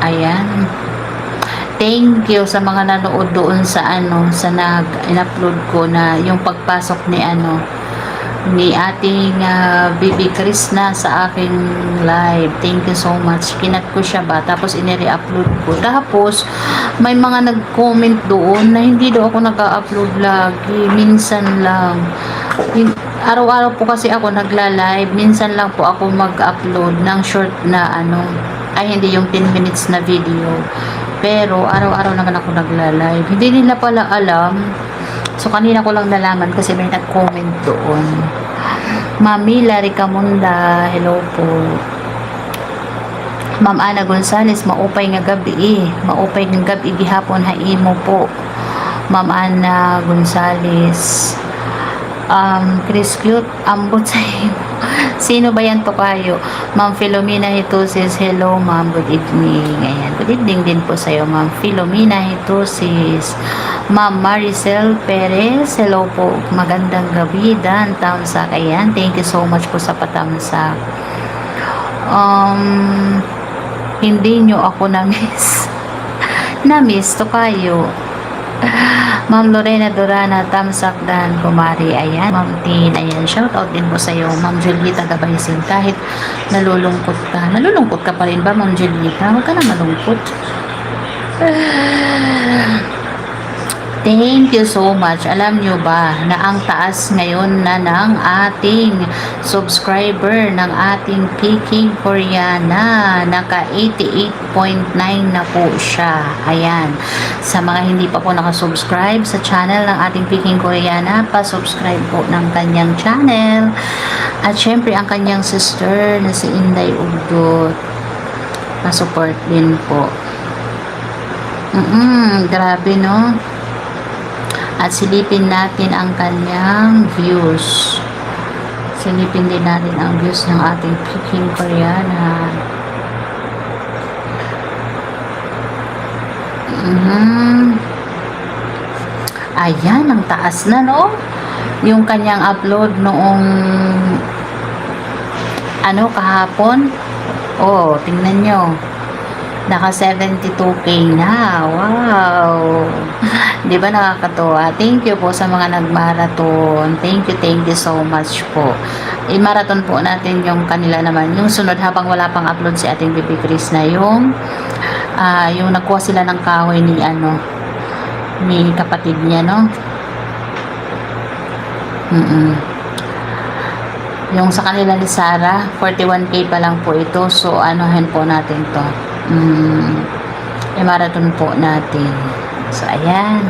Ayan. Thank you sa mga nanood doon sa sa in-upload ko na yung pagpasok ni ating Bibi Krishna sa aking live. Thank you so much. Kinat ko siya ba, tapos inire-upload ko. Tapos may mga nag-comment doon na hindi daw ako nag-upload lagi, minsan lang. Araw-araw po kasi ako nagla-live, minsan lang po ako mag-upload ng short na ay hindi yung 10 minutes na video. Pero araw-araw naman ako nagla-live. Hindi nila pala alam. So, kanina ko lang nalaman kasi may nag-comment doon. Mami Larry Camunda, hello po. Ma'am Ana Gonzales, maupay nga gabi Maupay nga gabi gihapon haimo po. Ma'am Ana Gonzales. Chris Cute, ambot sa imo. Sino ba yan to kayo? Ma'am Filomena Hitosis, hello ma'am, good evening. Ayan, good evening din po sa iyo, ma'am Filomena Hitosis. Ma'am Maricel Perez, hello po, magandang gabi. Dan Tamsak, ayan, thank you so much po sa patamsak. Hindi nyo ako na-miss. Na-miss to kayo. Ma'am Lorena Dorana, Tamsak Dan, Kumari, ayan. Ma'am Tin, ayan, shout out din po sa iyo. Ma'am Julieta Gabaysin, kahit nalulungkot ka pa rin ba, Ma'am Julieta? Huwag ka na malungkot. Thank you so much. Alam nyo ba na ang taas ngayon na ng ating subscriber ng ating Peking Koreana, naka 88.9 na po siya. Ayan. Sa mga hindi pa po nakasubscribe sa channel ng ating Peking Koreana, pa-subscribe po ng kanyang channel. At syempre ang kanyang sister na si Inday Ugdot, pa-support din po. Grabe no? At silipin natin ang kanyang views. Silipin din natin ang views ng ating Peking Koreana. Ayan, ang taas na no? Yung kanyang upload noong kahapon. Oh, tingnan nyo. Naka 72k na. Wow. 'Di ba nakakatuwa? Thank you po sa mga nagmarathon. Thank you so much po. I-marathon po natin yung kanila naman. Yung sunod habang wala pang upload si ating Bibi Chris na yung nagkuha sila ng kahoy ni kapatid niya, no? Yung sa kanila ni Sarah, 41k pa lang po ito. So, anuhin po natin to. I-marathon po natin. So, ayan.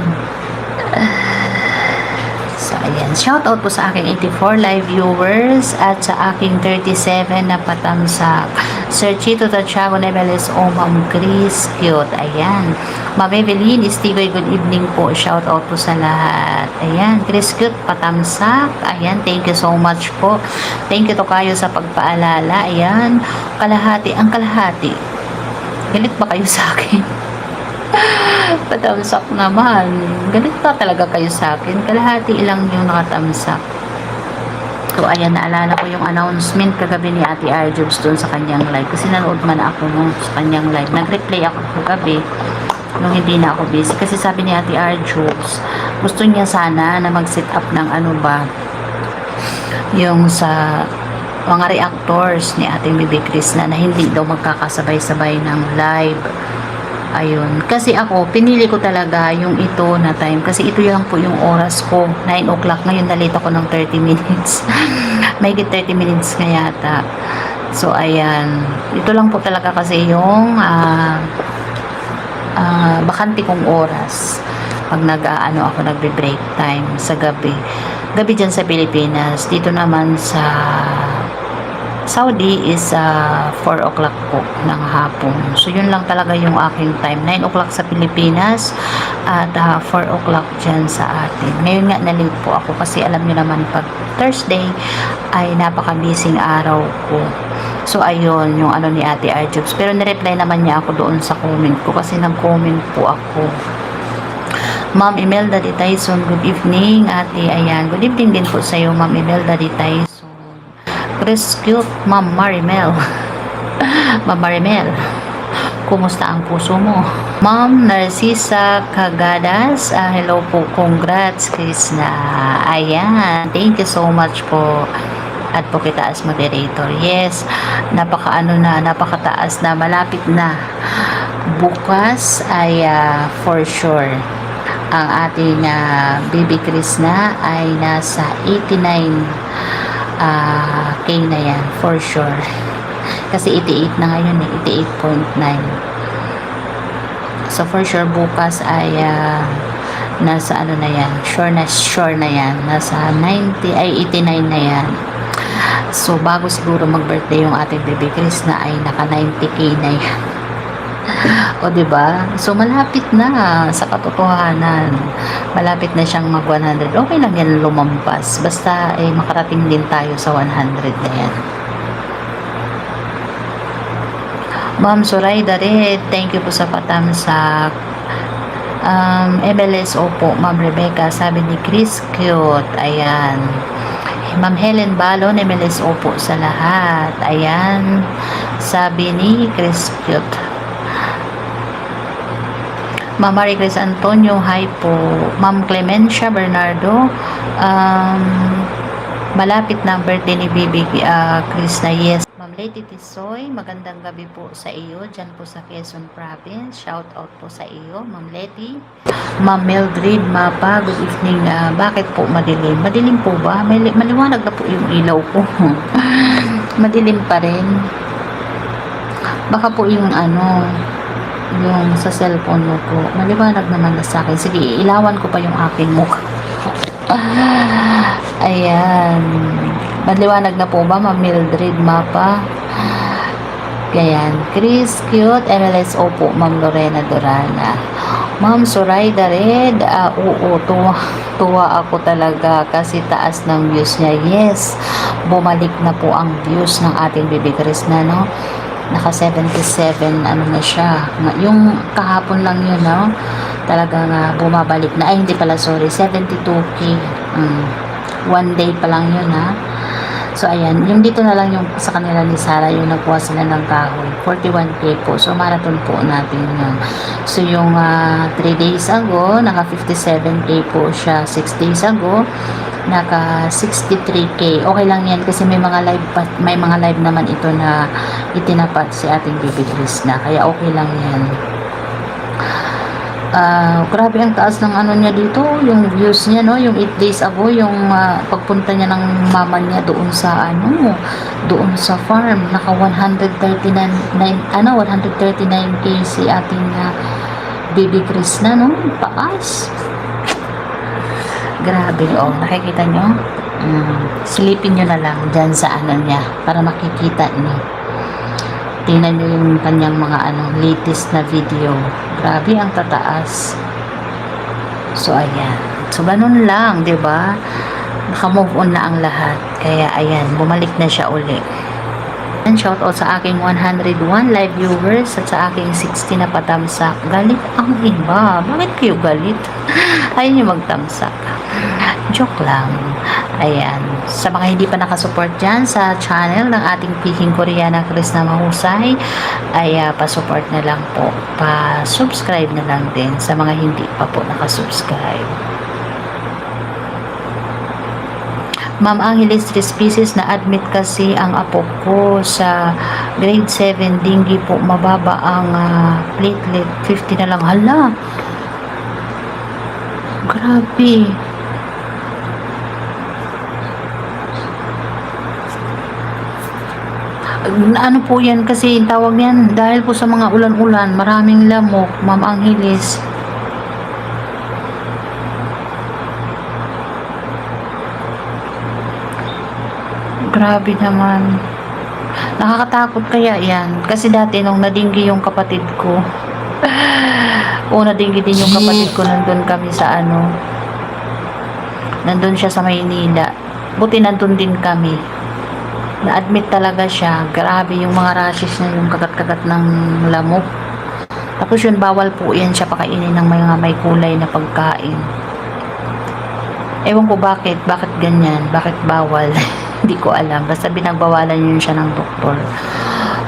Shout out po sa aking 84 live viewers at sa aking 37 na patamsak. Sir Chito Tachago Neveles, Ma'am Chris Cute. Ayan. Ma'am Evelyn Istigoy, good evening po. Shout out po sa lahat. Ayan. Chris Cute, patamsak. Ayan. Thank you so much po. Thank you to kayo sa pagpaalala. Ayan. Ang kalahati. Galit ba kayo sa akin? Patamsak naman. Galit pa talaga kayo sa akin. Kalahati lang yung nakatamsak. So, ayan, naalala ko yung announcement kagabi ni Ate Arjobs doon sa kanyang live. Kasi nanood man ako sa kanyang live. Nag-replay ako kagabi nung hindi na ako busy. Kasi sabi ni Ate Arjobs, gusto niya sana na mag-set up ng yung sa mga reactors ni ating Bibi Chris na hindi daw magkakasabay-sabay ng live. Ayun. Kasi ako, pinili ko talaga yung ito na time. Kasi ito lang po yung oras ko. 9 o'clock. Ngayon, nalate ako ng 30 minutes. May 30 minutes nga yata. So, ayan. Ito lang po talaga kasi yung bakante kong oras. Pag ako, nagbe-break time sa gabi. Gabi dyan sa Pilipinas. Dito naman sa Saudi is 4 o'clock po ng hapon. So, yun lang talaga yung aking time. 9 o'clock sa Pilipinas at 4 o'clock dyan sa atin. Ngayon nga, na-late po ako kasi alam nyo naman pag Thursday ay napaka-busy araw ko. So, ayun, yung ni Ate Arjobs. Pero nireply naman niya ako doon sa comment ko kasi nag-comment po ako. Ma'am Imelda Di Tyson, good evening, ate. Ayan, good evening din po sa iyo, Ma'am Imelda Di Tyson. Chris Cute, Ma'am Marimel. Ma'am Marimel. Kumusta ang puso mo? Ma'am Narcisa Cagadas, hello po, congrats Krishna. Ayan, thank you so much po. Advocate Taas Moderator. Yes, napakataas na, malapit na. Bukas ay for sure ang ating baby Krishna ay nasa 89 K na yan, for sure. Kasi 88 na ngayon 88.9. So for sure bukas ay nasa ano na yan, sure na yan, nasa 90 ay 89 na yan. So bago siguro mag-birthday yung ating baby Chris na ay naka 90k na yan. O diba? So malapit na sa katotohanan. Malapit na siyang mag 100. Okay lang yan lumampas. Basta makarating din tayo sa 100 na yan. Ma'am Sorayda Red, thank you po sa patamsak. MLS, opo. Ma'am Rebecca, sabi ni Chris, cute. Ayan. Ma'am Helen Balon, MLS, opo sa lahat. Ayan. Sabi ni Chris, cute. Ma'am Marie Chris Antonio, hi po. Ma'am Clemencia Bernardo, malapit na ang birthday ni Baby Chris na, yes. Ma'am Lady Tisoy, magandang gabi po sa iyo dyan po sa Quezon Province. Shout out po sa iyo, Ma'am Lady. Ma'am Mildred Mapa, good evening. Bakit po madilim? Madilim po ba? Maliwanag na po yung ilaw ko. Madilim pa rin. Baka po yung yung sa cellphone mo po. Maliwanag naman na sa akin. Sige, ilawan ko pa yung aking mukha. Ayan. Maliwanag na po ba, Ma'am Mildred Mapa? Ayan. Chris, cute. MLS, opo. Ma'am Lorena Dorana. Ma'am Sorayda Red, oo, tuwa ako talaga kasi taas ng views niya. Yes, bumalik na po ang views ng ating Baby Chris na, no? Naka 77 na siya. Yung kahapon lang yun, no? Talagang bumabalik na. Ay, hindi pala, sorry. 72k. One day pa lang yun, ha? So, ayan. Yung dito na lang yung sa kanila ni Sarah, yung nagkuha sila ng kahoy. 41k po. So, marathon po natin yun. So, yung 3 days ago, naka 57k po siya. 6 days ago, naka 63k. Okay lang yan kasi may mga live naman ito na itinapat si ating Baby Chris na. Kaya okay lang yan. Grabe ang taas ng niya dito, yung views niya, no? Yung 8 days ago, yung pagpunta niya ng mama niya doon sa doon sa farm, naka 139k si ating Baby Chris na, no? Taas. Grabe, nakikita nyo? Silipin nyo na lang dyan sa niya para makikita nyo. Tingnan nyo yung kanyang mga latest na video. Grabe ang tataas. So ayan. So ganun lang, 'di ba? Naka-move on na ang lahat. Kaya ayan, bumalik na siya uli. And shout out sa aking 101 live viewers at sa aking 60 na patamsak. Galit ang iba. Bakit kayo galit? Ayaw nyo magtamsak. Joke lang. Ayan. Sa mga hindi pa nakasupport dyan sa channel ng ating Piking Koreana Chris na mahusay, ay pa-support na lang po. Pa-subscribe na lang din sa mga hindi pa po nakasubscribe. Ma'am Angeles 3 species na admit kasi ang apo ko sa grade 7 dinggi po, mababa ang platelet, 50 na lang. Hala, grabe. Ano po yan kasi tawag niyan dahil po sa mga ulan-ulan, maraming lamok, Ma'am Angeles. Grabe naman. Nakakatakot kaya yan. Kasi dati nung nadinggi yung kapatid ko, nadinggi din yung kapatid ko, nandun kami sa nandun siya sa Maynila. Buti nandun din kami. Na-admit talaga siya. Grabe yung mga rashes niya, yung kagat-kagat ng lamok. Tapos yun, bawal po yan siya pakainin ng mga may kulay na pagkain. Ewan ko bakit ganyan, bakit bawal. Hindi ko alam. Basta binagbawalan yun siya ng doktor.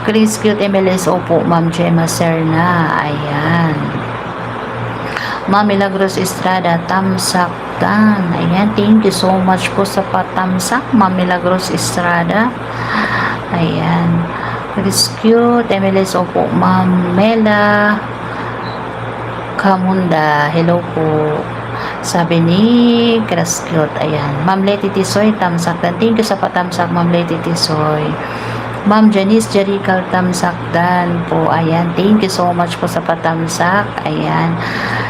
Chris Cute MLS, opo, Ma'am Gemma Serna, ayan. Ma'am Milagros Estrada, tamsak dan. Ayan, thank you so much po sa patamsak, Ma'am Milagros Estrada. Ayan. Chris Cute, MLS, opo, Ma'am Mela Kamunda, hello po. Sabi ni Chris Cute, ayan. Ma'am Leti Tisoy, tamsak dan. Thank you sa patamsak, Ma'am Leti Tisoy. Ma'am Janice Jerical, tamsak dan po. Ayan, thank you so much po sa patamsak. Ayan.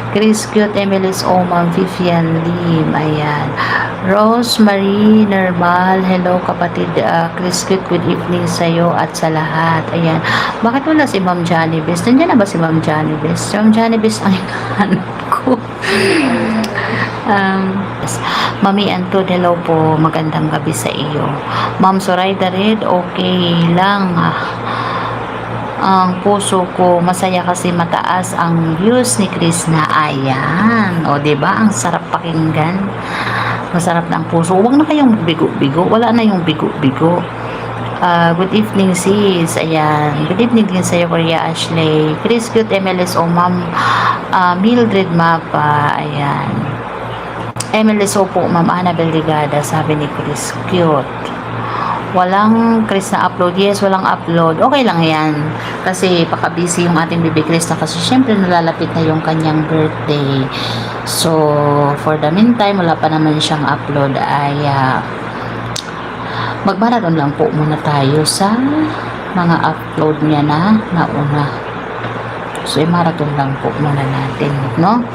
Chris Cute, MLS, o Ma'am Vivian Lim. Ayan. Rosemary Normal, hello kapatid. Chris Cute, good evening sa'yo at sa lahat. Ayan. Bakit wala si Ma'am Johnny Best? Nandiyan na ba si Ma'am Johnny Best? Si Ma'am Johnny Best ang hinahanap ko. Yes. Mami Anton, hello po. Magandang gabi sa iyo. Ma'am Zoraida Red, okay lang. Ang puso ko masaya kasi mataas ang views ni Chris na. Ayan. O, diba? Ang sarap pakinggan. Masarap na ang puso. Huwag na kayong bigo-bigo. Wala na yung bigo-bigo. Good evening sis. Ayan. Good evening din sa'yo, Korea Ashley. Chris Cute, MLS, o Ma'am Mildred Mapa. Ayan. MLS, o po, Ma'am Annabel Ligada. Sabi ni Chris Cute. Walang Chris na upload. Yes, walang upload. Okay lang yan. Kasi paka-busy yung ating baby Chris na kasi syempre nalalapit na yung kanyang birthday. So, for the meantime, wala pa naman siyang upload. Ay, magmarathon lang po muna tayo sa mga upload niya na nauna. So, marathon lang po muna natin, no?